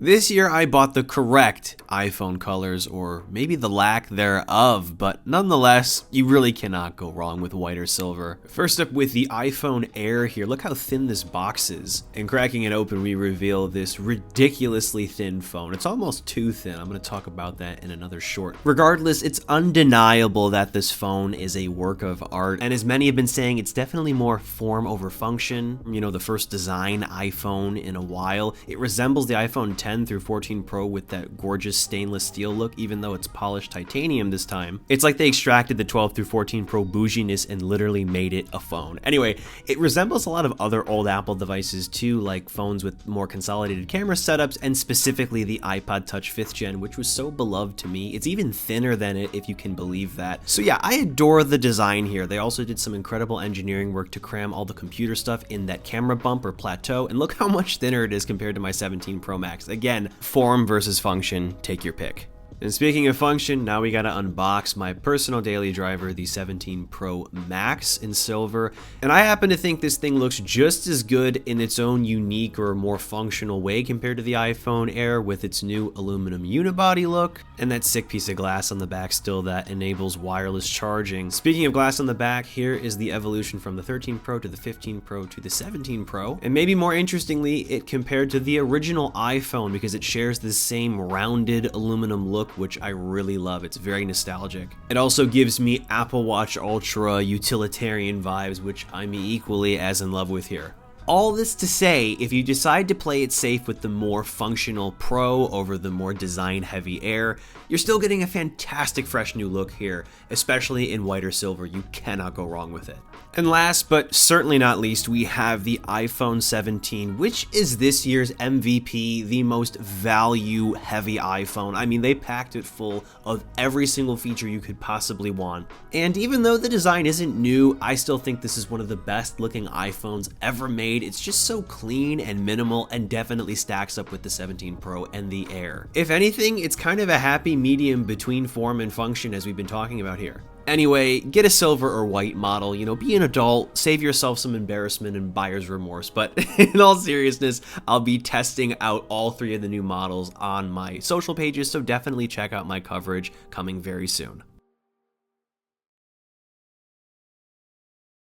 This year I bought the correct iPhone colors, or maybe the lack thereof, but nonetheless, you really cannot go wrong with white or silver. First up with the iPhone Air here, look how thin this box is. And cracking it open, we reveal this ridiculously thin phone. It's almost too thin. I'm going to talk about that in another short. Regardless, it's undeniable that this phone is a work of art, and as many have been saying, it's definitely more form over function. You know, the first design iPhone in a while. It resembles the iPhone 10 through 14 Pro with that gorgeous stainless steel look, even though it's polished titanium this time. It's like they extracted the 12 through 14 Pro bouginess and literally made it a phone. Anyway, it resembles a lot of other old Apple devices too, like phones with more consolidated camera setups, and specifically the iPod Touch 5th gen, which was so beloved to me. It's even thinner than it, if you can believe that. So yeah, I adore the design here. They also did some incredible engineering work to cram all the computer stuff in that camera bump or plateau, and look how much thinner it is compared to my 17 Pro Max. Again, form versus function, take your pick. And speaking of function, now we gotta unbox my personal daily driver, the 17 Pro Max in silver. And I happen to think this thing looks just as good in its own unique or more functional way compared to the iPhone Air with its new aluminum unibody look and that sick piece of glass on the back still that enables wireless charging. Speaking of glass on the back, here is the evolution from the 13 Pro to the 15 Pro to the 17 Pro. And maybe more interestingly, it compared to the original iPhone because it shares the same rounded aluminum look, which I really love. It's very nostalgic. It also gives me Apple Watch Ultra utilitarian vibes, which I'm equally as in love with here. All this to say, if you decide to play it safe with the more functional Pro over the more design-heavy Air, you're still getting a fantastic fresh new look here, especially in white or silver. You cannot go wrong with it. And last but certainly not least, we have the iPhone 17, which is this year's MVP, the most value-heavy iPhone. I mean, they packed it full of every single feature you could possibly want. And even though the design isn't new, I still think this is one of the best-looking iPhones ever made. It's just so clean and minimal and definitely stacks up with the 17 Pro and the Air. If anything, it's kind of a happy medium between form and function as we've been talking about here. Anyway, get a silver or white model, you know, be an adult, save yourself some embarrassment and buyer's remorse, but in all seriousness, I'll be testing out all three of the new models on my social pages, so definitely check out my coverage coming very soon.